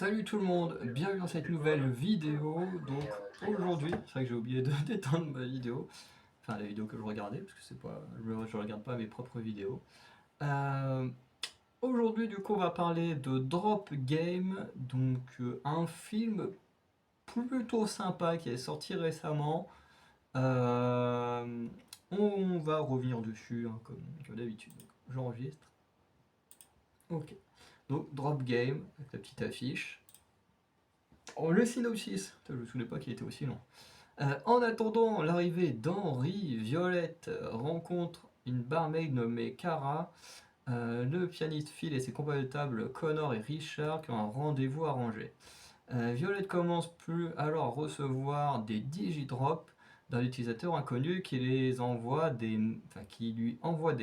Salut tout le monde, bienvenue dans cette nouvelle vidéo. Donc aujourd'hui, c'est vrai que j'ai oublié de d'éteindre ma vidéo, enfin la vidéo que je regardais, parce que c'est pas, je regarde pas mes propres vidéos. Euh, Aujourd'hui du coup on va parler de Drop Game, donc un film plutôt sympa qui est sorti récemment. Euh, on va revenir dessus hein, comme d'habitude. Donc, j'enregistre. Ok. Donc Drop Game, avec la petite affiche. Oh, le synopsis, putain, je me souvenais pas qu'il était aussi long. En attendant l'arrivée d'Henri, Violette rencontre une barmaid nommée Cara, le pianiste Phil et ses compagnons de table Connor et Richard qui ont un rendez-vous arrangé. Violette commence plus alors à recevoir des digidrops d'un utilisateur inconnu qui lui envoie des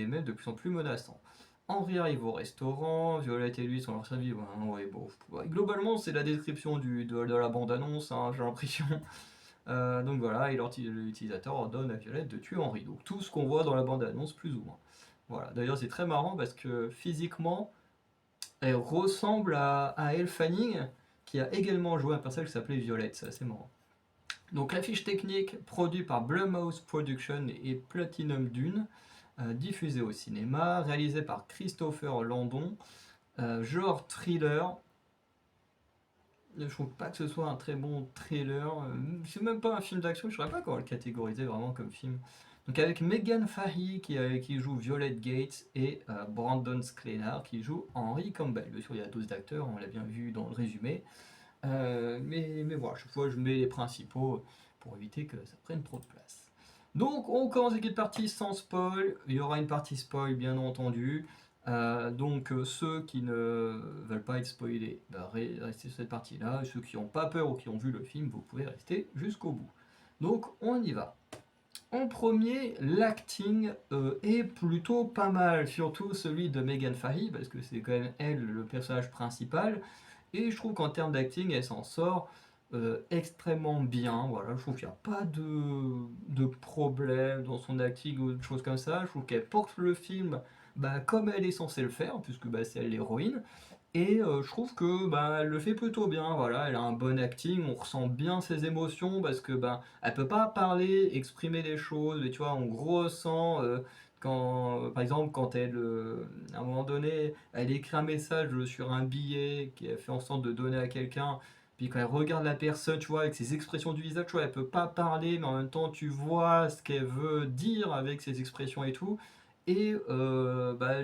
mails de plus en plus menaçants. Henri arrive au restaurant, Violette et lui sont leur servis. Ouais, bon, globalement, c'est la description de la bande-annonce, hein, j'ai l'impression. Donc voilà, et l'utilisateur ordonne à Violette de tuer Henri. Donc tout ce qu'on voit dans la bande-annonce, plus ou moins. Voilà. D'ailleurs, c'est très marrant parce que physiquement, elle ressemble à Elle Fanning, qui a également joué un personnage qui s'appelait Violette. C'est assez marrant. Donc la fiche technique, produit par Blumhouse Productions et Platinum Dune, diffusé au cinéma, réalisé par Christopher Landon, genre thriller. Je trouve pas que ce soit un très bon thriller. C'est même pas un film d'action, je saurais pas comment le catégoriser vraiment comme film. Donc avec Megan Fahy qui joue Violet Gates et Brandon Sklenar qui joue Henry Campbell. Bien sûr, il y a 12 d'acteurs, on l'a bien vu dans le résumé. Mais voilà, chaque fois je mets les principaux pour éviter que ça prenne trop de place. Donc on commence avec une partie sans spoil. Il y aura une partie spoil bien entendu. Donc ceux qui ne veulent pas être spoilés, bah, restez sur cette partie-là. Ceux qui n'ont pas peur ou qui ont vu le film, vous pouvez rester jusqu'au bout. Donc on y va. En premier, l'acting est plutôt pas mal, surtout celui de Megan Fahy, parce que c'est quand même elle le personnage principal. Et je trouve qu'en termes d'acting, elle s'en sort extrêmement bien. Voilà, je trouve qu'il n'y a pas de problème dans son acting ou de choses comme ça. Je trouve qu'elle porte le film comme elle est censée le faire, puisque c'est elle l'héroïne. Et je trouve que elle le fait plutôt bien. Voilà, elle a un bon acting, on ressent bien ses émotions parce que elle peut pas parler, exprimer des choses, mais tu vois, on ressent quand, par exemple, quand à un moment donné, elle écrit un message sur un billet qu'elle fait en sorte de donner à quelqu'un. Puis quand elle regarde la personne, tu vois, avec ses expressions du visage, tu vois, elle peut pas parler, mais en même temps, tu vois ce qu'elle veut dire avec ses expressions et tout. Et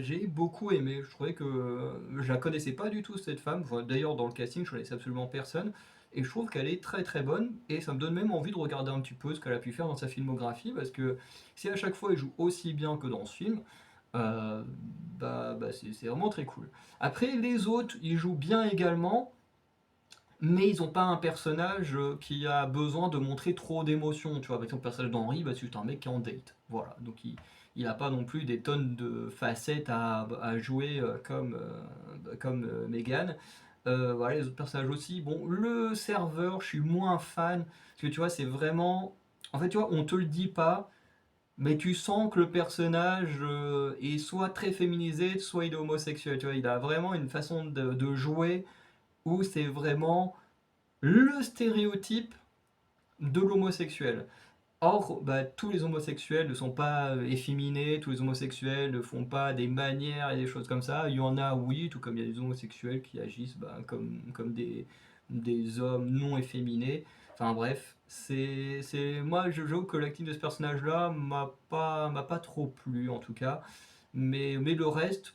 j'ai beaucoup aimé. Je trouvais que je la connaissais pas du tout cette femme. Enfin, d'ailleurs, dans le casting, je connaissais absolument personne. Et je trouve qu'elle est très très bonne. Et ça me donne même envie de regarder un petit peu ce qu'elle a pu faire dans sa filmographie. Parce que si à chaque fois elle joue aussi bien que dans ce film, euh, c'est vraiment très cool. Après, les autres, ils jouent bien également. Mais ils n'ont pas un personnage qui a besoin de montrer trop d'émotions. Tu vois, avec son personnage d'Henri, c'est juste un mec qui est en date. Voilà. Donc il n'a pas non plus des tonnes de facettes à jouer comme Megan. Voilà, les autres personnages aussi. Bon, le serveur, je suis moins fan. Parce que tu vois, c'est vraiment. En fait, tu vois, on te le dit pas. Mais tu sens que le personnage est soit très féminisé, soit il est homosexuel. Tu vois, il a vraiment une façon de jouer où c'est vraiment le stéréotype de l'homosexuel. Or, tous les homosexuels ne sont pas efféminés, tous les homosexuels ne font pas des manières et des choses comme ça. Il y en a, oui, tout comme il y a des homosexuels qui agissent comme des hommes non efféminés. Enfin bref, moi je joue que l'acting de ce personnage-là m'a pas trop plu en tout cas. Mais le reste,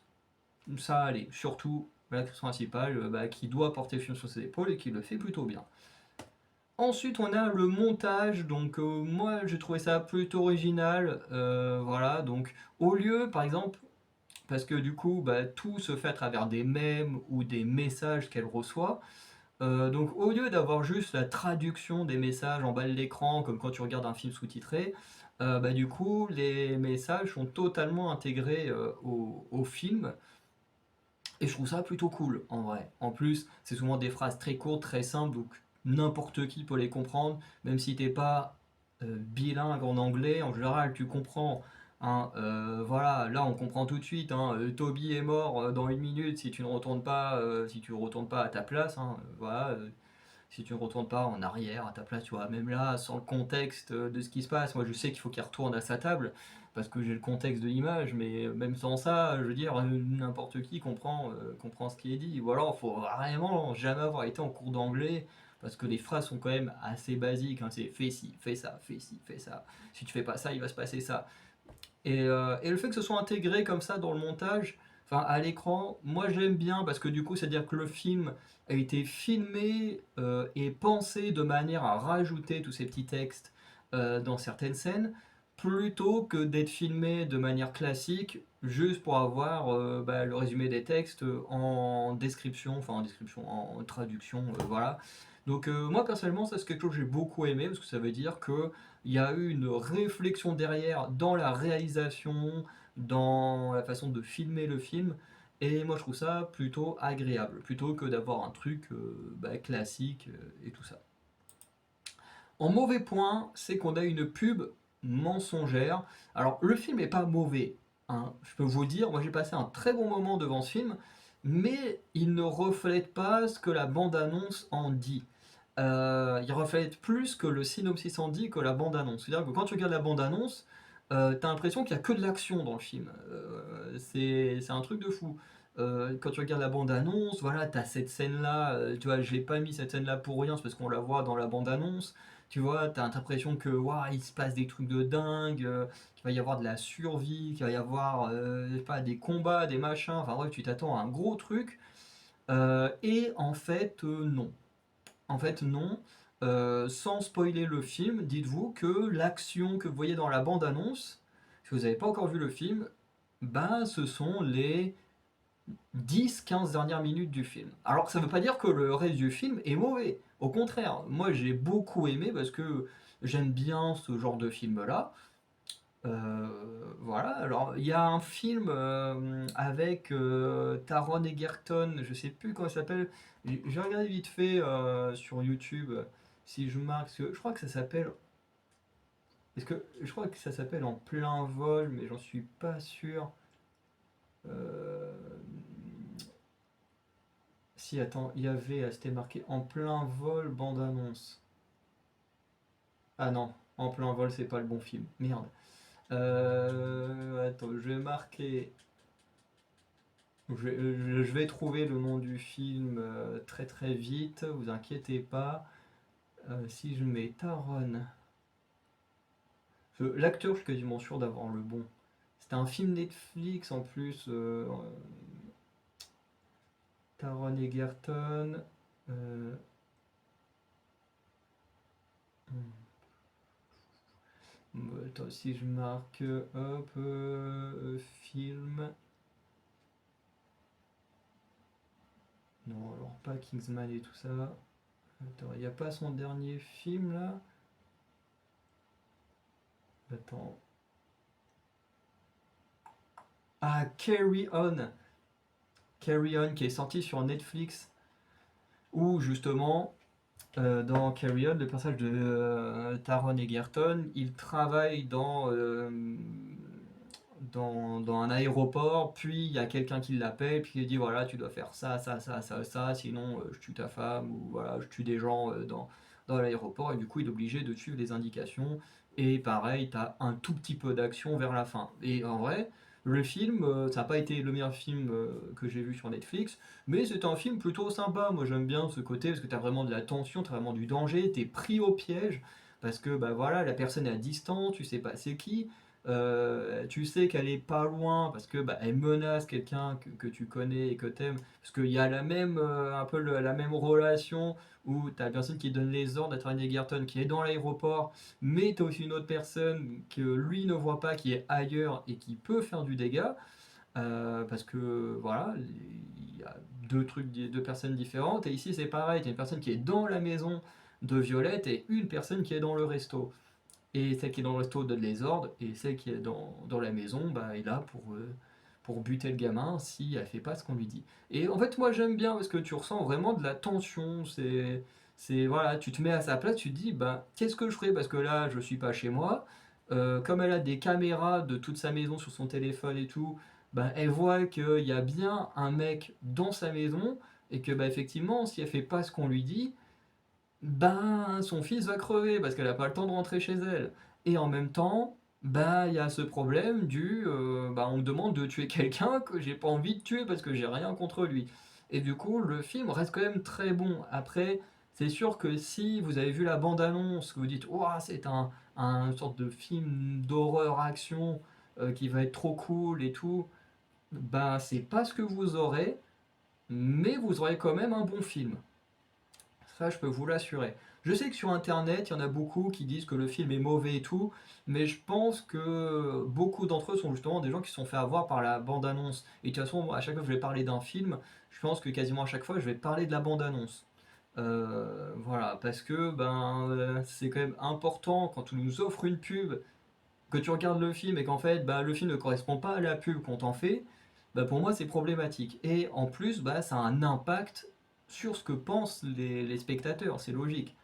ça allait. Surtout l'actrice principale qui doit porter le film sur ses épaules et qui le fait plutôt bien. Ensuite, on a le montage. Donc, moi, j'ai trouvé ça plutôt original. Voilà. Donc, au lieu, par exemple, parce que du coup, tout se fait à travers des mèmes ou des messages qu'elle reçoit. Donc, au lieu d'avoir juste la traduction des messages en bas de l'écran, comme quand tu regardes un film sous-titré, du coup, les messages sont totalement intégrés au film. Et je trouve ça plutôt cool, en vrai. En plus, c'est souvent des phrases très courtes, très simples, donc n'importe qui peut les comprendre, même si t'es pas bilingue en anglais. En général, tu comprends Hein, voilà, là on comprend tout de suite, hein, Toby est mort dans 1 minute si tu ne retournes pas, si tu retournes pas à ta place, hein, voilà, si tu ne retournes pas en arrière à ta place, tu vois, même là, sans le contexte de ce qui se passe, moi je sais qu'il faut qu'il retourne à sa table, parce que j'ai le contexte de l'image, mais même sans ça, je veux dire, n'importe qui comprend ce qui est dit. Ou alors, il faut vraiment jamais avoir été en cours d'anglais, parce que les phrases sont quand même assez basiques, hein, c'est fais ci, fais ça, fais ci, fais ça. Si tu fais pas ça, il va se passer ça. Et le fait que ce soit intégré comme ça dans le montage, enfin à l'écran, moi j'aime bien parce que du coup, c'est-à-dire que le film a été filmé et pensé de manière à rajouter tous ces petits textes dans certaines scènes, plutôt que d'être filmé de manière classique, juste pour avoir bah, le résumé des textes en description, enfin en description, en traduction, voilà. Donc moi personnellement, ça c'est quelque chose que j'ai beaucoup aimé parce que ça veut dire que il y a eu une réflexion derrière dans la réalisation, dans la façon de filmer le film. Et moi, je trouve ça plutôt agréable, plutôt que d'avoir un truc bah, classique et tout ça. En mauvais point, c'est qu'on a une pub mensongère. Alors, le film est pas mauvais, hein, je peux vous le dire. Moi, j'ai passé un très bon moment devant ce film, mais il ne reflète pas ce que la bande-annonce en dit. Il reflète plus que le synopsis en dit que la bande-annonce. C'est-à-dire que quand tu regardes la bande-annonce, t'as l'impression qu'il n'y a que de l'action dans le film. C'est un truc de fou. Quand tu regardes la bande-annonce, voilà, t'as cette scène-là, tu vois, je l'ai pas mis cette scène-là pour rien, c'est parce qu'on la voit dans la bande-annonce. Tu vois, t'as l'impression que waouh, il se passe des trucs de dingue, qu'il va y avoir de la survie, qu'il va y avoir je sais pas, des combats, des machins, enfin bref, tu t'attends à un gros truc. Et en fait, non. En fait, non. Sans spoiler le film, dites-vous que l'action que vous voyez dans la bande-annonce, si vous n'avez pas encore vu le film, ben, ce sont les 10-15 dernières minutes du film. Alors ça ne veut pas dire que le reste du film est mauvais. Au contraire, moi j'ai beaucoup aimé parce que j'aime bien ce genre de film-là. Voilà, alors il y a un film avec Taron Egerton, je sais plus comment il s'appelle. J'ai regardé vite fait sur YouTube si je marque, je crois que ça s'appelle. Est-ce que je crois que ça s'appelle En plein vol, mais j'en suis pas sûr. Euh, Si attends, il y avait, c'était marqué En plein vol bande-annonce. Ah non, En plein vol c'est pas le bon film. Merde. Attends, je vais marquer. Je vais trouver le nom du film très très vite, vous inquiétez pas. Si je mets Taron, l'acteur, je suis quasiment sûr d'avoir le bon. C'était un film Netflix en plus. Taron Egerton. euh, Attends, si je marque, hop, film. Non, alors pas Kingsman et tout ça. Attends, il n'y a pas son dernier film là. Attends. Ah, Carry On. Carry On qui est sorti sur Netflix. Où justement, dans Carry On, le personnage de Taron Egerton, il travaille dans un aéroport, puis il y a quelqu'un qui l'appelle, puis il dit voilà, tu dois faire ça, ça, ça, ça, ça, sinon je tue ta femme, ou voilà, je tue des gens dans l'aéroport, et du coup il est obligé de suivre les indications, et pareil, t'as un tout petit peu d'action vers la fin. Et en vrai, le film, ça n'a pas été le meilleur film que j'ai vu sur Netflix, mais c'est un film plutôt sympa, moi j'aime bien ce côté, parce que t'as vraiment de la tension, t'as vraiment du danger, t'es pris au piège, parce que bah voilà, la personne est à distance, tu sais pas c'est qui, tu sais qu'elle est pas loin parce que bah, elle menace quelqu'un que tu connais et que t'aimes parce qu'il y a la même un peu la même relation où t'as la personne qui donne les ordres à Taron Egerton qui est dans l'aéroport, mais t'as aussi une autre personne que lui ne voit pas qui est ailleurs et qui peut faire du dégât parce que voilà, il y a deux personnes différentes et ici c'est pareil, t'as une personne qui est dans la maison de Violette et une personne qui est dans le resto. Et celle qui est dans le resto donne les ordres, et celle qui est dans la maison, bah, est là pour buter le gamin si elle fait pas ce qu'on lui dit. Et en fait, moi j'aime bien parce que tu ressens vraiment de la tension. Voilà, tu te mets à sa place, tu te dis, bah, qu'est-ce que je ferais parce que là, je suis pas chez moi. comme elle a des caméras de toute sa maison sur son téléphone et tout, bah, elle voit qu'il y a bien un mec dans sa maison et que bah, effectivement, si elle fait pas ce qu'on lui dit, ben son fils va crever parce qu'elle a pas le temps de rentrer chez elle. Et en même temps, bah il y a ce problème bah on me demande de tuer quelqu'un que j'ai pas envie de tuer parce que j'ai rien contre lui. Et du coup, le film reste quand même très bon. Après, c'est sûr que si vous avez vu la bande-annonce, que vous dites, ouah, c'est un sorte de film d'horreur action qui va être trop cool et tout, bah c'est pas ce que vous aurez, mais vous aurez quand même un bon film. Ça, je peux vous l'assurer. Je sais que sur Internet, il y en a beaucoup qui disent que le film est mauvais et tout, mais je pense que beaucoup d'entre eux sont justement des gens qui se sont fait avoir par la bande-annonce. Et de toute façon, à chaque fois que je vais parler d'un film, je pense que quasiment à chaque fois, je vais parler de la bande-annonce. Voilà, parce que c'est quand même important quand on nous offre une pub, que tu regardes le film et qu'en fait le film ne correspond pas à la pub qu'on t'en fait, bah, pour moi c'est problématique. Et en plus, bah, ça a un impact sur ce que pensent les spectateurs, c'est logique.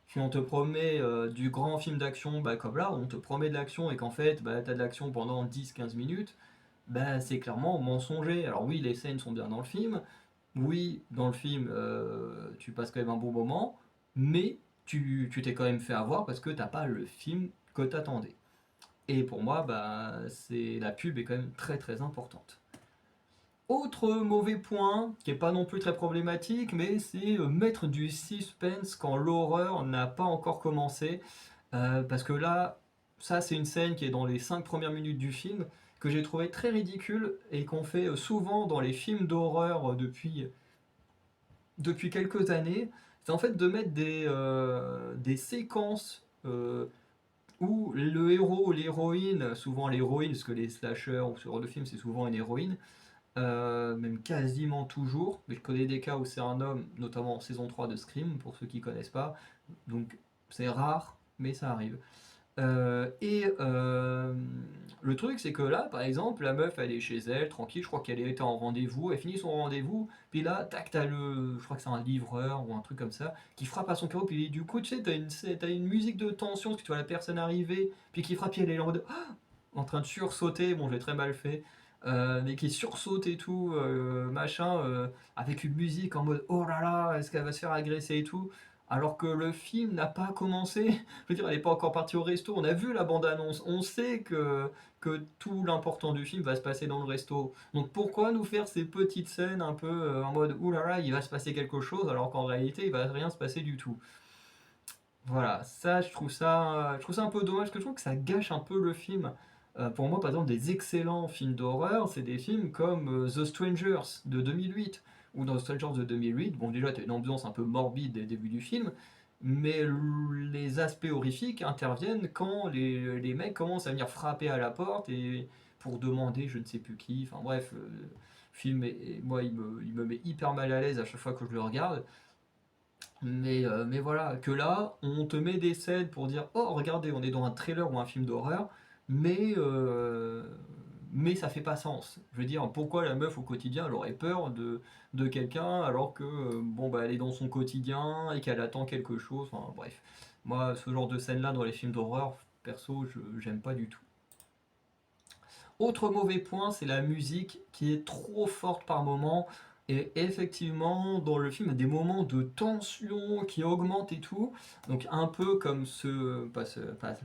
Si on te promet du grand film d'action, bah, comme là, on te promet de l'action et qu'en fait bah, t'as de l'action pendant 10-15 minutes, bah, c'est clairement mensonger. Alors oui, les scènes sont bien dans le film, oui, dans le film, tu passes quand même un bon moment, mais tu t'es quand même fait avoir parce que t'as pas le film que t'attendais. Et pour moi, bah, la pub est quand même très très importante. Autre mauvais point, qui est pas non plus très problématique, mais c'est mettre du suspense quand l'horreur n'a pas encore commencé. Parce que là, ça c'est une scène qui est dans les 5 premières minutes du film, que j'ai trouvé très ridicule et qu'on fait souvent dans les films d'horreur depuis quelques années. C'est en fait de mettre des séquences où le héros ou l'héroïne, souvent l'héroïne, parce que les slashers ou ce genre de film c'est souvent une héroïne, même quasiment toujours, mais je connais des cas où c'est un homme, notamment en saison 3 de Scream, pour ceux qui connaissent pas, donc c'est rare, mais ça arrive. Et le truc, c'est que là, par exemple, la meuf, elle est chez elle, tranquille, je crois qu'elle était en rendez-vous, elle finit son rendez-vous, puis là, tac, je crois que c'est un livreur ou un truc comme ça, qui frappe à son carreau, puis du coup, tu sais, t'as une musique de tension, parce que tu vois la personne arriver, puis qui frappe, puis elle est en mode, en train de sursauter, bon, j'ai très mal fait, mais qui sursaute et tout, machin, avec une musique en mode, oh là là, est-ce qu'elle va se faire agresser et tout, alors que le film n'a pas commencé. Je veux dire, elle n'est pas encore partie au resto. On a vu la bande-annonce. On sait que tout l'important du film va se passer dans le resto. Donc pourquoi nous faire ces petites scènes un peu en mode oulala, il va se passer quelque chose, alors qu'en réalité, il va rien se passer du tout. Voilà, ça, je trouve ça un peu dommage, parce que je trouve que ça gâche un peu le film. Pour moi, par exemple, des excellents films d'horreur, c'est des films comme The Strangers de 2008. Ou dans The Strangers de 2008, bon, déjà, t'as une ambiance un peu morbide dès le début du film, mais les aspects horrifiques interviennent quand les mecs commencent à venir frapper à la porte et pour demander je ne sais plus qui. Enfin bref, le film, moi, il me met hyper mal à l'aise à chaque fois que je le regarde. Mais voilà, que là, on te met des scènes pour dire oh, regardez, on est dans un trailer ou un film d'horreur, mais, euh, mais ça fait pas sens. Je veux dire, pourquoi la meuf au quotidien, elle aurait peur de quelqu'un alors que, bon, bah, elle est dans son quotidien et qu'elle attend quelque chose. Enfin, bref. Moi, ce genre de scène-là dans les films d'horreur, perso, j'aime pas du tout. Autre mauvais point, c'est la musique qui est trop forte par moment. Et effectivement, dans le film, il y a des moments de tension qui augmentent et tout. Donc un peu comme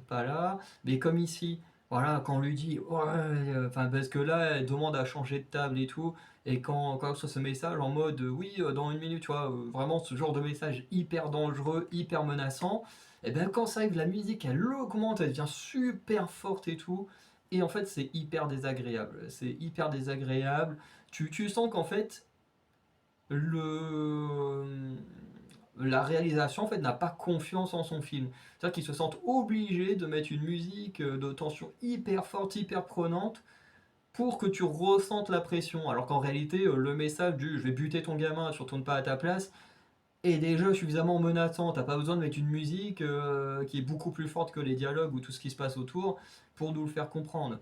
pas là, mais comme ici. Voilà, quand on lui dit, ouais, enfin, parce que là, elle demande à changer de table et tout. Et quand ça ce message en mode, oui, dans une minute, tu vois, vraiment ce genre de message hyper dangereux, hyper menaçant. Et bien quand ça arrive, la musique, elle augmente, elle devient super forte et tout. Et en fait, c'est hyper désagréable. C'est hyper désagréable. Tu sens qu'en fait, le, la réalisation en fait, n'a pas confiance en son film. C'est-à-dire qu'ils se sentent obligés de mettre une musique de tension hyper forte, hyper prenante, pour que tu ressentes la pression. Alors qu'en réalité, le message du je vais buter ton gamin, tu retournes pas à ta place, est déjà suffisamment menaçant. T'as pas besoin de mettre une musique qui est beaucoup plus forte que les dialogues ou tout ce qui se passe autour pour nous le faire comprendre.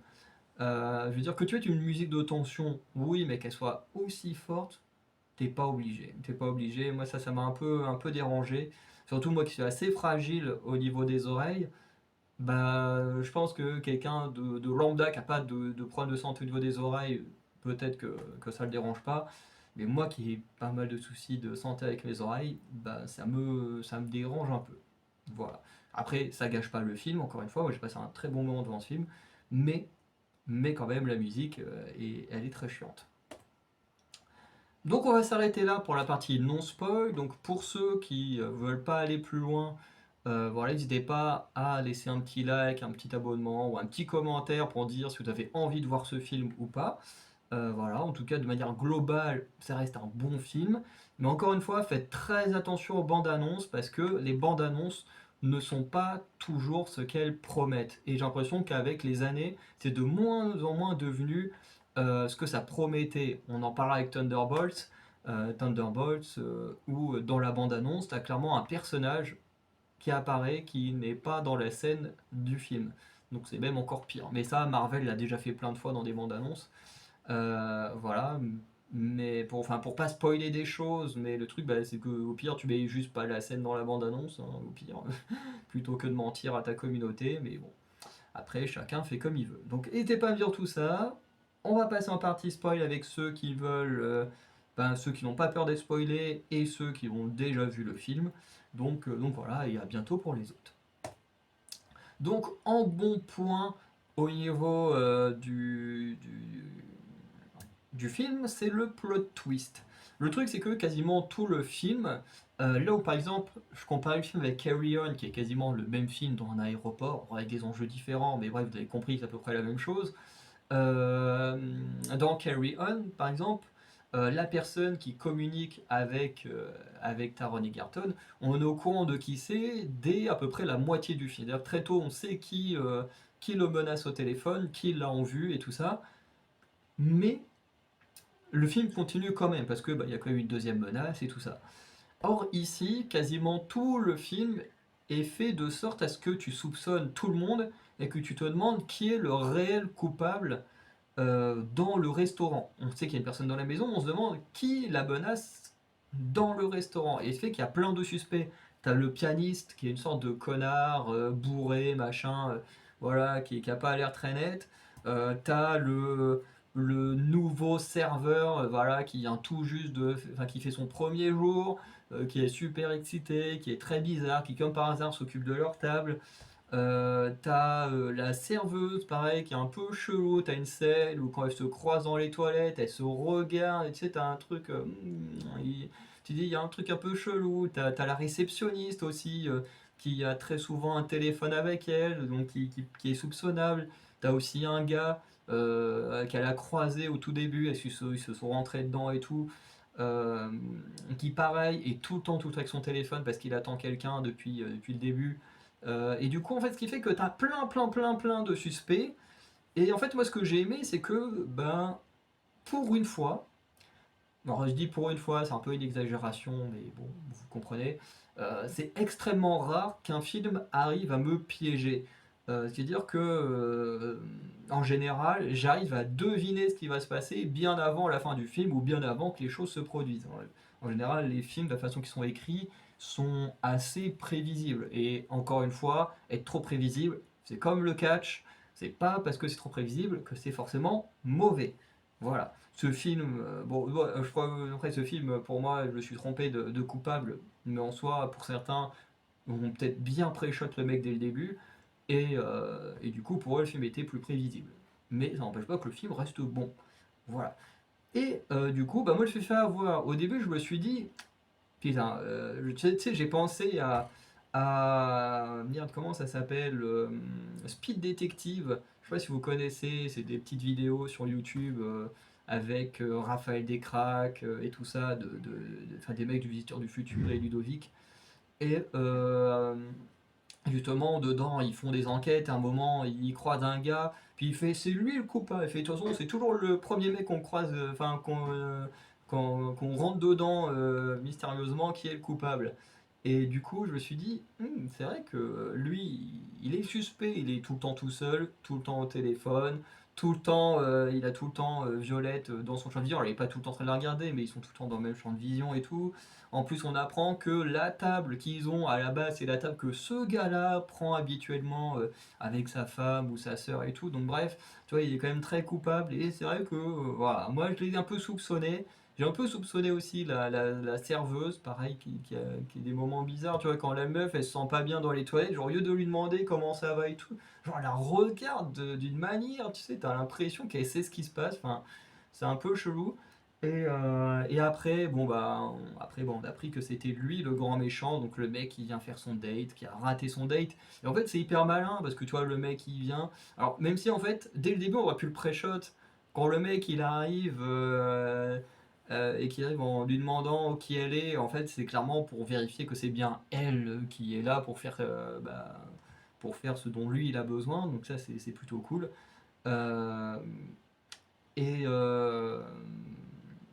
Je veux dire que tu aies une musique de tension, oui, mais qu'elle soit aussi forte, t'es pas obligé. T'es pas obligé. Moi, ça m'a un peu dérangé. Surtout moi qui suis assez fragile au niveau des oreilles. Bah, je pense que quelqu'un de lambda qui a pas de problème de santé au niveau des oreilles, peut-être que ça le dérange pas. Mais moi qui ai pas mal de soucis de santé avec mes oreilles, bah, ça me dérange un peu. Voilà. Après, ça gâche pas le film, encore une fois. Moi, j'ai passé un très bon moment devant ce film. Mais, mais quand même, la musique, elle est très chiante. Donc on va s'arrêter là pour la partie non spoil. Donc pour ceux qui veulent pas aller plus loin, voilà, n'hésitez pas à laisser un petit like, un petit abonnement ou un petit commentaire pour dire si vous avez envie de voir ce film ou pas. Voilà, en tout cas de manière globale, ça reste un bon film. Mais encore une fois, faites très attention aux bandes annonces parce que les bandes annonces ne sont pas toujours ce qu'elles promettent. Et j'ai l'impression qu'avec les années, c'est de moins en moins devenu ce que ça promettait. On en parlera avec Thunderbolts, où dans la bande-annonce, tu as clairement un personnage qui apparaît qui n'est pas dans la scène du film. Donc c'est même encore pire. Mais ça, Marvel l'a déjà fait plein de fois dans des bandes-annonces. Voilà. Mais pour pas spoiler des choses, mais le truc, bah, c'est que au pire, tu mets juste pas la scène dans la bande-annonce, hein, au pire, plutôt que de mentir à ta communauté. Mais bon, après, chacun fait comme il veut. Donc, n'hésitez pas à me dire tout ça. On va passer en partie spoil avec ceux qui veulent, ceux qui n'ont pas peur d'être spoilés et ceux qui ont déjà vu le film. Donc voilà, et à bientôt pour les autres. Donc, en bon point au niveau du film, c'est le plot twist. Le truc, c'est que quasiment tout le film, là où par exemple, je compare le film avec Carry On, qui est quasiment le même film dans un aéroport, avec des enjeux différents, mais bref, vous avez compris que c'est à peu près la même chose. Euh, dans Carry On, par exemple, la personne qui communique avec Taron Egerton, on est au courant de qui c'est dès à peu près la moitié du film. D'ailleurs, très tôt, on sait qui le menace au téléphone, qui l'a en vue et tout ça. Mais le film continue quand même, parce que bah, y a quand même une deuxième menace et tout ça. Or, ici, quasiment tout le film est fait de sorte à ce que tu soupçonnes tout le monde et que tu te demandes qui est le réel coupable dans le restaurant. On sait qu'il y a une personne dans la maison, on se demande qui la menace dans le restaurant. Et il fait qu'il y a plein de suspects. T'as le pianiste qui est une sorte de connard, bourré, machin, voilà, qui a pas l'air très net. T'as le nouveau serveur, voilà, qui vient tout juste qui fait son premier jour, qui est super excité, qui est très bizarre, qui comme par hasard s'occupe de leur table. T'as la serveuse, pareil, qui est un peu chelou. T'as une scène où quand elle se croise dans les toilettes, elle se regarde, et tu sais, t'as un truc. Tu dis, il y a un truc un peu chelou. T'as la réceptionniste aussi, qui a très souvent un téléphone avec elle, donc qui est soupçonnable. T'as aussi un gars qu'elle a croisé au tout début, ils se sont rentrés dedans et tout. euh, qui pareil est tout le temps avec son téléphone parce qu'il attend quelqu'un depuis le début. Et du coup, en fait, ce qui fait que t'as plein de suspects. Et en fait, moi, ce que j'ai aimé, c'est que, ben, pour une fois, alors je dis pour une fois, c'est un peu une exagération, mais bon, vous comprenez, c'est extrêmement rare qu'un film arrive à me piéger. C'est-à-dire que, en général, j'arrive à deviner ce qui va se passer bien avant la fin du film ou bien avant que les choses se produisent. En général, les films, de la façon qu'ils sont écrits, sont assez prévisibles. Et encore une fois, être trop prévisible, c'est comme le catch, c'est pas parce que c'est trop prévisible que c'est forcément mauvais. Voilà. Ce film, je crois après ce film, pour moi, je me suis trompé de coupable, mais en soi, pour certains, vont peut-être bien pré-shot le mec dès le début, et du coup, pour eux, le film était plus prévisible. Mais ça n'empêche pas que le film reste bon. Voilà. Et du coup, bah, moi, je me suis fait avoir. Au début, je me suis dit, putain, tu sais, j'ai pensé Merde, comment ça s'appelle Speed Detective. Je sais pas si vous connaissez, c'est des petites vidéos sur YouTube avec Raphaël Descraques et tout ça, des mecs du Visiteur du Futur et Ludovic. Et justement, dedans, ils font des enquêtes. À un moment, ils croisent un gars, puis il fait c'est lui le coupable. Il fait de toute façon, c'est toujours le premier mec qu'on croise, qu'on rentre dedans mystérieusement qui est le coupable. Et du coup, je me suis dit, c'est vrai que lui, il est suspect, il est tout le temps tout seul, tout le temps au téléphone, tout le temps, il a tout le temps Violette dans son champ de vision. Alors, il est pas tout le temps en train de la regarder, mais ils sont tout le temps dans le même champ de vision et tout. En plus, on apprend que la table qu'ils ont à la base, c'est la table que ce gars-là prend habituellement avec sa femme ou sa sœur et tout. Donc, bref, tu vois, il est quand même très coupable. Et c'est vrai que, voilà, moi, je l'ai un peu soupçonné. J'ai un peu soupçonné aussi la serveuse, pareil, qui a des moments bizarres. Tu vois, quand la meuf, elle se sent pas bien dans les toilettes, genre, au lieu de lui demander comment ça va et tout, genre, elle la regarde d'une manière, tu sais, t'as l'impression qu'elle sait ce qui se passe. Enfin, c'est un peu chelou. Et après, bon, on a appris que c'était lui le grand méchant, donc le mec qui vient faire son date, qui a raté son date. Et en fait, c'est hyper malin parce que tu vois, le mec il vient. Alors, même si en fait, dès le début, on aurait pu le pré-shot, quand le mec il arrive et qu'il arrive en lui demandant qui elle est, en fait, c'est clairement pour vérifier que c'est bien elle qui est là pour faire ce dont lui il a besoin, donc ça c'est plutôt cool. Euh, et, euh,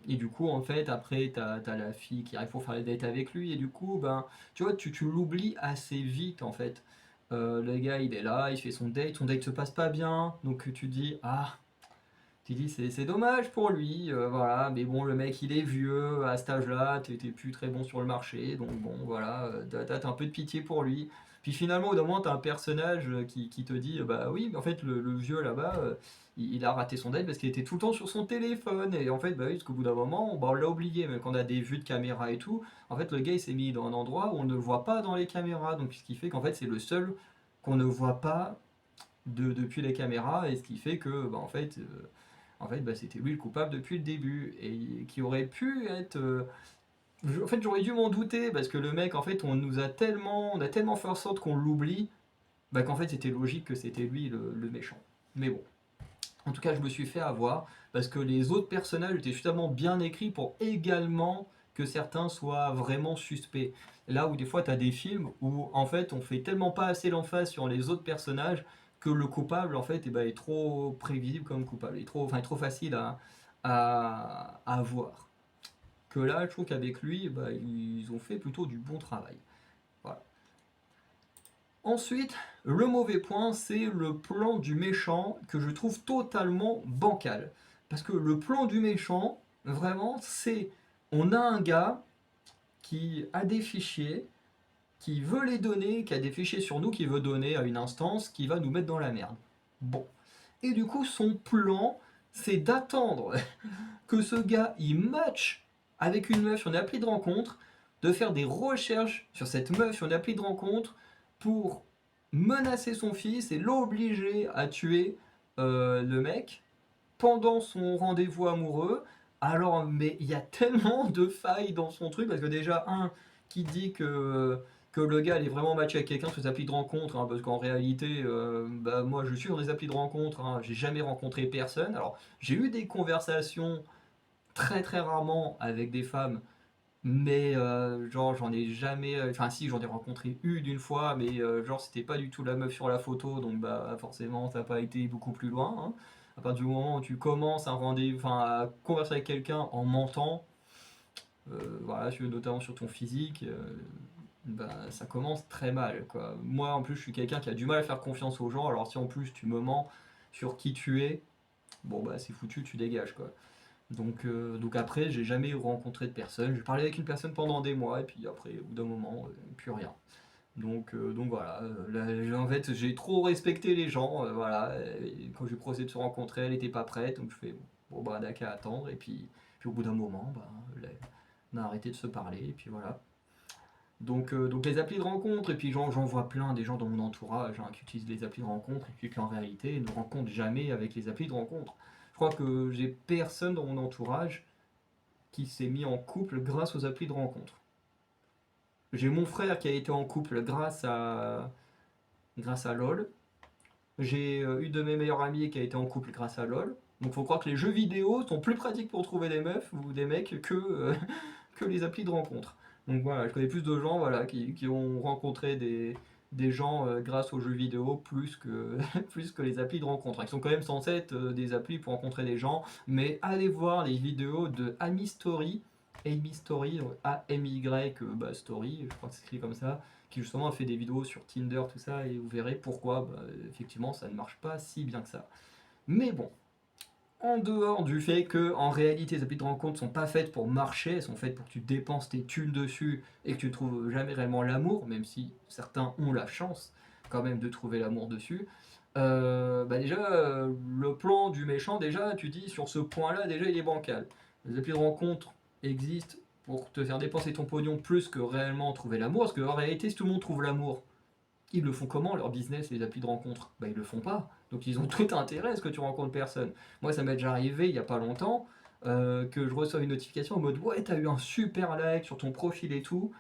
et du coup, en fait, après, t'as la fille qui arrive pour faire les dates avec lui, et du coup, ben, tu vois, tu l'oublies assez vite, en fait. Le gars, il est là, il fait son date se passe pas bien, donc tu dis, ah, tu dis, c'est dommage pour lui, voilà, mais bon, le mec, il est vieux, à cet âge-là, t'es plus très bon sur le marché, donc bon, voilà, t'as un peu de pitié pour lui. Puis finalement, au bout d'un moment, t'as un personnage qui te dit, bah oui, mais en fait, le vieux là-bas, il a raté son date parce qu'il était tout le temps sur son téléphone, et en fait, bah oui, parce qu'au bout d'un moment, bah, on l'a oublié, même quand on a des vues de caméra et tout, en fait, le gars, il s'est mis dans un endroit où on ne le voit pas dans les caméras, donc ce qui fait qu'en fait, c'est le seul qu'on ne voit pas depuis les caméras, et ce qui fait que, bah, en fait, bah, c'était lui le coupable depuis le début et qui aurait pu être. En fait, j'aurais dû m'en douter parce que le mec, en fait, on a tellement fait en sorte qu'on l'oublie, bah, qu'en fait, c'était logique que c'était lui le méchant. Mais bon, en tout cas, je me suis fait avoir parce que les autres personnages étaient suffisamment bien écrits pour également que certains soient vraiment suspects. Là où des fois, tu as des films où en fait, on fait tellement pas assez l'emphase sur les autres personnages que le coupable en fait est trop prévisible comme coupable, est trop facile à voir. Que là, je trouve qu'avec lui, ils ont fait plutôt du bon travail. Voilà. Ensuite, le mauvais point, c'est le plan du méchant que je trouve totalement bancal. Parce que le plan du méchant, vraiment, c'est on a un gars qui a des fichiers, qui veut les donner, qui a des fichiers sur nous, qui veut donner à une instance, qui va nous mettre dans la merde. Bon. Et du coup, son plan, c'est d'attendre que ce gars, il match avec une meuf sur une appli de rencontre, de faire des recherches sur cette meuf sur une appli de rencontre pour menacer son fils et l'obliger à tuer le mec pendant son rendez-vous amoureux. Alors, mais il y a tellement de failles dans son truc, parce que déjà, un qui dit que le gars il est vraiment matché avec quelqu'un sur ses applis de rencontre, hein, parce qu'en réalité, bah, moi je suis sur des applis de rencontre, hein, j'ai jamais rencontré personne. Alors, j'ai eu des conversations très très rarement avec des femmes, mais genre j'en ai jamais. Enfin, si, j'en ai rencontré une fois, mais genre c'était pas du tout la meuf sur la photo, donc bah forcément ça n'a pas été beaucoup plus loin, hein. À partir du moment où tu commences un rendez-vous, enfin à converser avec quelqu'un en mentant, voilà, notamment sur ton physique, bah, ça commence très mal, quoi. Moi en plus je suis quelqu'un qui a du mal à faire confiance aux gens, alors si en plus tu me mens sur qui tu es, bon bah c'est foutu, tu dégages, quoi. Donc après, j'ai jamais rencontré de personne. J'ai parlé avec une personne pendant des mois, et puis après, au bout d'un moment, plus rien. Donc voilà, en fait, j'ai trop respecté les gens. Voilà, et quand j'ai proposé de se rencontrer, elle n'était pas prête, donc je fais bon, bah, d'accord à attendre. Et puis au bout d'un moment, bah, on a arrêté de se parler, et puis voilà. Donc les applis de rencontre, et puis j'en vois plein des gens dans mon entourage, hein, qui utilisent les applis de rencontre, et puis qui en réalité ne rencontrent jamais avec les applis de rencontre. Je crois que j'ai personne dans mon entourage qui s'est mis en couple grâce aux applis de rencontre. J'ai mon frère qui a été en couple grâce à LOL. J'ai une de mes meilleures amies qui a été en couple grâce à LOL. Donc faut croire que les jeux vidéo sont plus pratiques pour trouver des meufs ou des mecs que les applis de rencontre. Donc voilà, je connais plus de gens, voilà, qui ont rencontré des gens grâce aux jeux vidéo plus que, plus que les applis de rencontre. Ils sont quand même censés être des applis pour rencontrer des gens, mais allez voir les vidéos de Amy Story, Amy Story, A-M-Y Story, je crois que c'est écrit comme ça, qui justement a fait des vidéos sur Tinder, tout ça, et vous verrez pourquoi, bah, effectivement, ça ne marche pas si bien que ça. Mais bon, en dehors du fait que en réalité les applis de rencontre sont pas faites pour marcher, elles sont faites pour que tu dépenses tes thunes dessus et que tu ne trouves jamais réellement l'amour, même si certains ont la chance quand même de trouver l'amour dessus. Bah déjà, le plan du méchant, déjà, tu dis sur ce point-là, déjà il est bancal. Les applis de rencontre existent pour te faire dépenser ton pognon plus que réellement trouver l'amour, parce qu'en réalité, si tout le monde trouve l'amour, ils le font comment leur business, les applis de rencontre? Bah ils le font pas. Donc ils ont tout intérêt à ce que tu rencontres personne. Moi ça m'est déjà arrivé il y a pas longtemps que je reçois une notification en mode ouais t'as eu un super like sur ton profil et tout.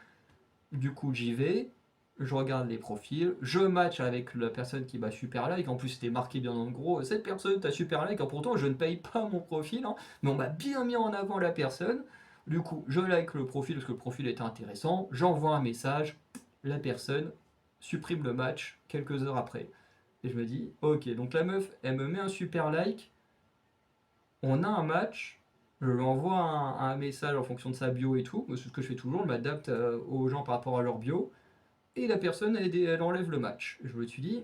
Du coup j'y vais, je regarde les profils, je match avec la personne qui m'a super like, en plus c'était marqué bien en gros, cette personne t'a super like, pourtant je ne paye pas mon profil, hein, mais on m'a bien mis en avant la personne. Du coup je like le profil parce que le profil était intéressant, j'envoie un message, la personne supprime le match quelques heures après. Et je me dis, ok, donc la meuf, elle me met un super like, on a un match, je lui envoie un message en fonction de sa bio et tout, c'est ce que je fais toujours, je m'adapte aux gens par rapport à leur bio, et la personne, elle enlève le match. Je me suis dit,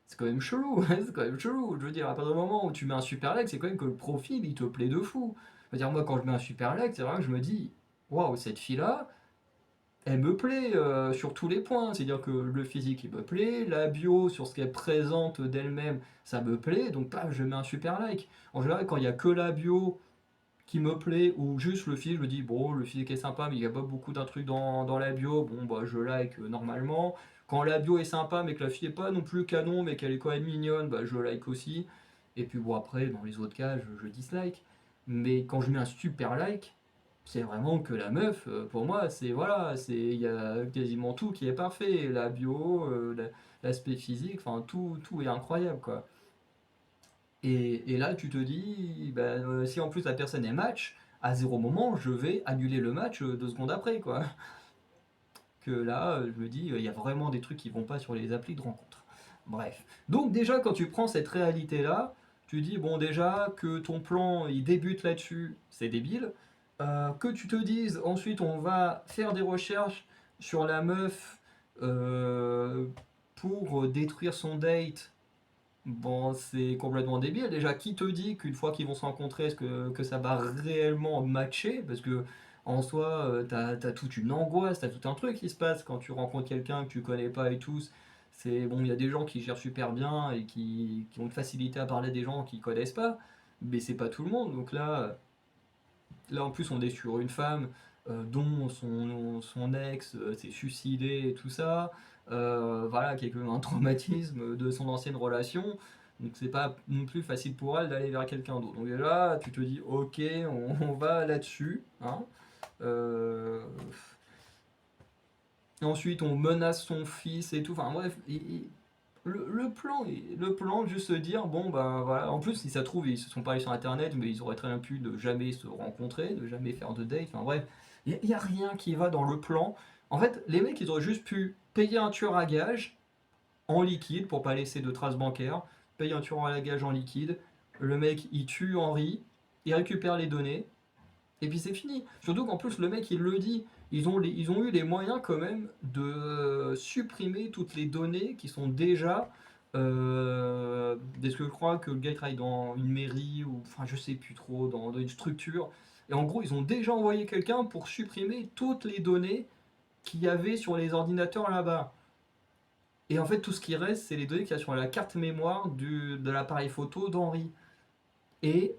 c'est quand même chelou, c'est quand même chelou. Je veux dire, à partir du moment où tu mets un super like, c'est quand même que le profil, il te plaît de fou. Je veux dire, moi, quand je mets un super like, c'est vrai que je me dis, waouh, cette fille-là, elle me plaît sur tous les points. C'est-à-dire que le physique, il me plaît, la bio, sur ce qu'elle présente d'elle-même, ça me plaît, donc paf, je mets un super like. En général, quand il n'y a que la bio qui me plaît, ou juste le physique, je me dis, bon, le physique est sympa, mais il n'y a pas beaucoup d'un truc dans la bio, bon, bah, je like normalement. Quand la bio est sympa, mais que la fille est pas non plus canon, mais qu'elle est quand même mignonne, bah, je like aussi. Et puis bon, après, dans les autres cas, je dislike. Mais quand je mets un super like, c'est vraiment que la meuf, pour moi, c'est voilà, il y a quasiment tout qui est parfait. La bio, l'aspect physique, enfin, tout est incroyable, quoi. Et là, tu te dis, ben, si en plus la personne est match, à zéro moment, je vais annuler le match 2 secondes après, quoi. Que là, je me dis, il y a vraiment des trucs qui vont pas sur les applis de rencontre. Bref. Donc déjà, quand tu prends cette réalité-là, tu dis, bon, déjà, que ton plan, il débute là-dessus, c'est débile. Que tu te dises, ensuite, on va faire des recherches sur la meuf euh, pour détruire son date. Bon, c'est complètement débile. Déjà, qui te dit qu'une fois qu'ils vont se rencontrer, est-ce que ça va réellement matcher? Parce que en soi, t'as toute une angoisse, t'as tout un truc qui se passe quand tu rencontres quelqu'un que tu connais pas et tout. C'est bon, il y a des gens qui gèrent super bien et qui ont une facilité à parler à des gens qui connaissent pas, mais c'est pas tout le monde. Donc là en plus, on est sur une femme dont son ex s'est suicidé et tout ça. Voilà, qui a eu un traumatisme de son ancienne relation. Donc c'est pas non plus facile pour elle d'aller vers quelqu'un d'autre. Donc déjà, tu te dis, ok, on va là-dessus, hein. Euh, Ensuite, on menace son fils et tout. Enfin bref, le plan, juste se dire, bon, ben voilà. En plus, si ça trouve, ils se sont parlé sur internet, mais ils auraient très bien pu ne jamais se rencontrer, ne jamais faire de date. Enfin bref, il y a rien qui va dans le plan. En fait, les mecs, ils auraient juste pu payer un tueur à gage en liquide pour pas laisser de traces bancaires, payer un tueur à gage en liquide. Le mec, il tue Henri, il récupère les données, et puis c'est fini. Surtout qu'en plus, le mec, il le dit. Ils ont eu les moyens quand même de supprimer toutes les données qui sont déjà. Est-ce que je crois que le gars il travaille dans une mairie ou. Enfin, je sais plus trop, dans une structure. Et en gros, ils ont déjà envoyé quelqu'un pour supprimer toutes les données qu'il y avait sur les ordinateurs là-bas. Et en fait, tout ce qui reste, c'est les données qu'il y a sur la carte mémoire de l'appareil photo d'Henri. Et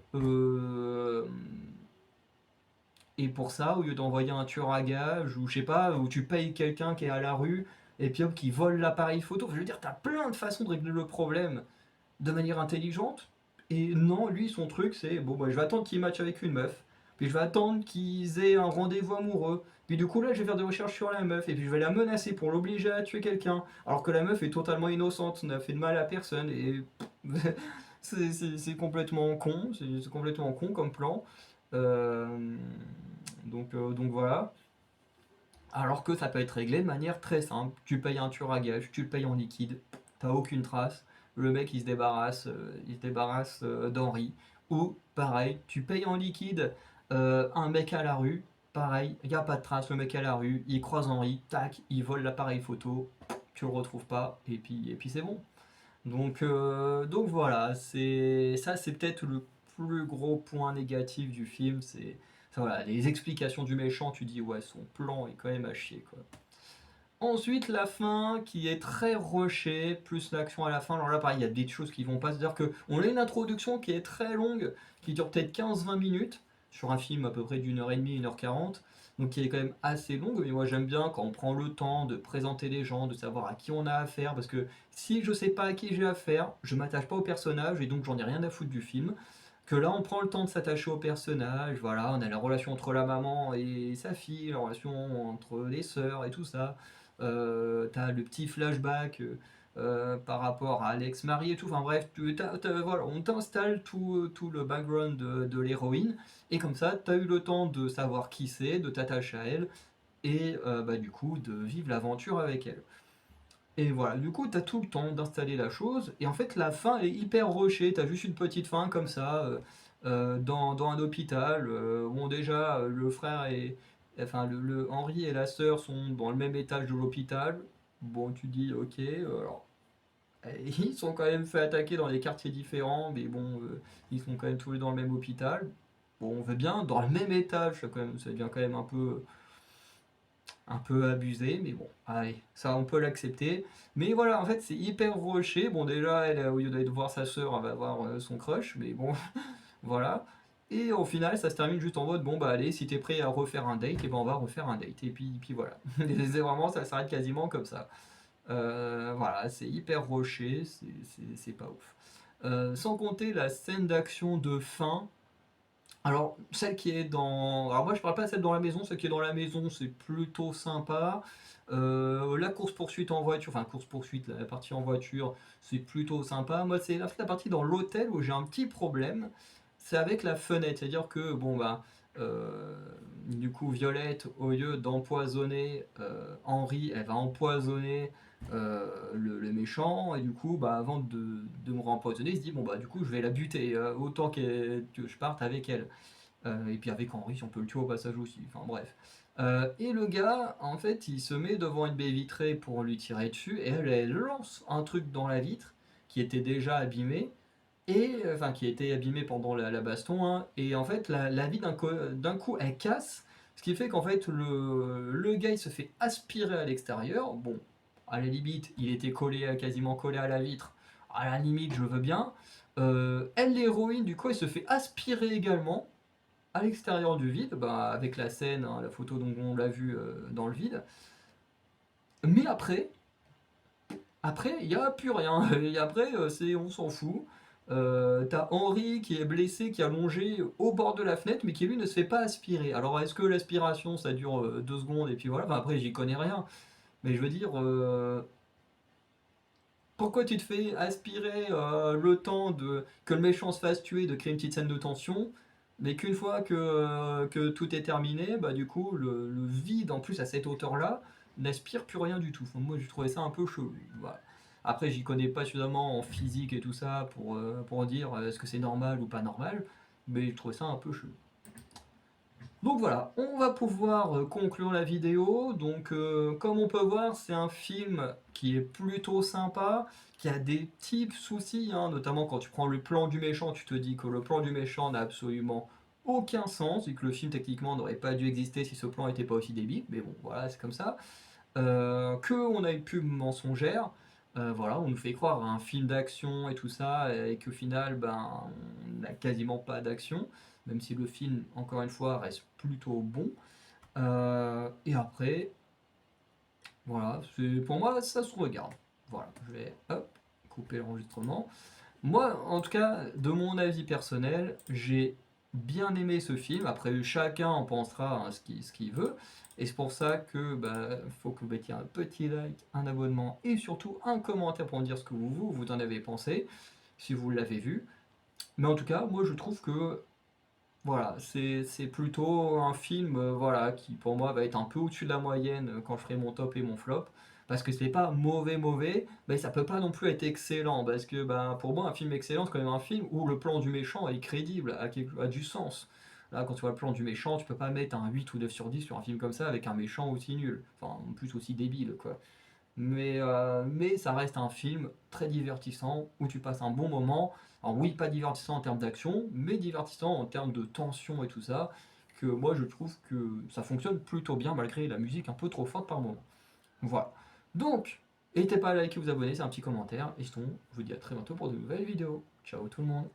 Et pour ça, au lieu d'envoyer un tueur à gage, ou je sais pas, où tu payes quelqu'un qui est à la rue, et puis hop, qui vole l'appareil photo, je veux dire, t'as plein de façons de régler le problème de manière intelligente. Et non, lui, son truc, c'est, bon, bah, je vais attendre qu'il matche avec une meuf, puis je vais attendre qu'ils aient un rendez-vous amoureux, puis du coup, là, je vais faire des recherches sur la meuf, et puis je vais la menacer pour l'obliger à tuer quelqu'un, alors que la meuf est totalement innocente, n'a fait de mal à personne, et c'est complètement con, c'est complètement con comme plan. Euh, donc voilà. Alors que ça peut être réglé de manière très simple. Tu payes un tueur à gage, tu le payes en liquide, t'as aucune trace. Le mec il se débarrasse d'Henri. Ou pareil, tu payes en liquide un mec à la rue. Pareil, il n'y a pas de trace, le mec à la rue, il croise Henri, tac, il vole l'appareil photo, tu le retrouves pas, et puis c'est bon. Donc voilà, c'est peut-être le plus gros point négatif du film, voilà, les explications du méchant, tu dis ouais, son plan est quand même à chier quoi. Ensuite, la fin qui est très rushée, plus l'action à la fin. Alors là, pareil, il y a des choses qui vont pas se dire que. On a une introduction qui est très longue, qui dure peut-être 15-20 minutes, sur un film à peu près d'une heure et demie, 1h40, donc qui est quand même assez longue. Mais moi, j'aime bien quand on prend le temps de présenter les gens, de savoir à qui on a affaire, parce que si je sais pas à qui j'ai affaire, je m'attache pas au personnage et donc j'en ai rien à foutre du film. Que là, on prend le temps de s'attacher au personnage, voilà, on a la relation entre la maman et sa fille, la relation entre les sœurs et tout ça. T'as le petit flashback par rapport à Alex Marie et tout. Enfin bref, voilà, on t'installe tout le background de l'héroïne. Et comme ça, t'as eu le temps de savoir qui c'est, de t'attacher à elle. Et bah, du coup, de vivre l'aventure avec elle. Et voilà, du coup, t'as tout le temps d'installer la chose. Et en fait, la fin est hyper rushée. T'as juste une petite fin comme ça, dans un hôpital. Bon, déjà, le frère et. Enfin, Henri et la sœur sont dans le même étage de l'hôpital. Bon, tu dis, ok, alors. Ils sont quand même fait attaquer dans des quartiers différents, mais bon, ils sont quand même tous les deux dans le même hôpital. Bon, on veut bien, dans le même étage, ça devient quand même un peu abusé, mais bon, allez, ça on peut l'accepter. Mais voilà, en fait, c'est hyper rushé. Bon, déjà, elle, au lieu d'aller voir sa sœur, elle va voir son crush, mais bon, voilà. Et au final, ça se termine juste en mode, bon, bah allez, si t'es prêt à refaire un date, et ben on va refaire un date. Et puis voilà. C'est vraiment, ça s'arrête quasiment comme ça. Voilà, c'est hyper rushé, c'est pas ouf. Sans compter la scène d'action de fin. Alors, celle qui est dans. Alors, moi, je parle pas de celle dans la maison. Celle qui est dans la maison, c'est plutôt sympa. La course-poursuite en voiture, enfin, course-poursuite, la partie en voiture, c'est plutôt sympa. Moi, c'est la partie dans l'hôtel où j'ai un petit problème. C'est avec la fenêtre. C'est-à-dire que, bon, bah. Du coup, Violette, au lieu d'empoisonner Henri, elle va empoisonner le méchant, et du coup, bah, avant de me rempoisonner, il se dit, bon, bah, du coup, je vais la buter, autant que je parte avec elle. Et puis avec Henri, si on peut le tuer au passage aussi, enfin bref. Et le gars, en fait, il se met devant une baie vitrée pour lui tirer dessus, et elle lance un truc dans la vitre qui était déjà abîmé, et enfin qui était abîmé pendant la baston, hein, et en fait la vie d'un coup elle casse, ce qui fait qu'en fait le gars il se fait aspirer à l'extérieur. Bon, à la limite il était quasiment collé à la vitre, à la limite je veux bien. Elle, l'héroïne, du coup elle se fait aspirer également à l'extérieur du vide, bah, avec la scène, hein, la photo dont on l'a vu dans le vide. Mais après, il n'y a plus rien. Et après, on s'en fout. T'as Henri qui est blessé, qui est allongé au bord de la fenêtre, mais qui lui ne se fait pas aspirer. Alors, est-ce que l'aspiration ça dure 2 secondes et puis voilà. Enfin, après, j'y connais rien. Mais je veux dire, pourquoi tu te fais aspirer le temps que le méchant se fasse tuer, de créer une petite scène de tension, mais qu'une fois que tout est terminé, bah du coup le vide en plus à cette hauteur-là n'aspire plus rien du tout. Enfin, moi j'ai trouvé ça un peu chelou. Voilà. Après j'y connais pas suffisamment en physique et tout ça pour dire est-ce que c'est normal ou pas normal, mais je trouvais ça un peu chelou. Donc voilà, on va pouvoir conclure la vidéo. Donc comme on peut voir, c'est un film qui est plutôt sympa, qui a des petits soucis, hein, notamment quand tu prends le plan du méchant, tu te dis que le plan du méchant n'a absolument aucun sens et que le film techniquement n'aurait pas dû exister si ce plan n'était pas aussi débile. Mais bon, voilà, c'est comme ça. Que on a une pub mensongère. Voilà, on nous fait croire à un film d'action et tout ça, et qu'au final, ben, on n'a quasiment pas d'action, même si le film, encore une fois, reste plutôt bon. Et après, voilà, pour moi, ça se regarde. Voilà, je vais hop, couper l'enregistrement. Moi, en tout cas, de mon avis personnel, j'ai bien aimé ce film. Après, chacun en pensera hein, ce qu'il veut. Et c'est pour ça que bah, faut que vous mettiez un petit like, un abonnement et surtout un commentaire pour me dire ce que vous en avez pensé, si vous l'avez vu. Mais en tout cas, moi je trouve que voilà, c'est plutôt un film voilà, qui pour moi va être un peu au-dessus de la moyenne quand je ferai mon top et mon flop. Parce que c'est pas mauvais mauvais, mais ça peut pas non plus être excellent. Parce que bah, pour moi un film excellent c'est quand même un film où le plan du méchant est crédible, a du sens. Là quand tu vois le plan du méchant, tu peux pas mettre un 8 ou 9 sur 10 sur un film comme ça avec un méchant aussi nul. Enfin en plus aussi débile quoi. mais ça reste un film très divertissant où tu passes un bon moment. Alors oui, pas divertissant en termes d'action, mais divertissant en termes de tension et tout ça, que moi je trouve que ça fonctionne plutôt bien malgré la musique un peu trop forte par moment. Voilà. Donc, n'hésitez pas à liker, vous abonner, c'est un petit commentaire, et sinon, je vous dis à très bientôt pour de nouvelles vidéos. Ciao tout le monde.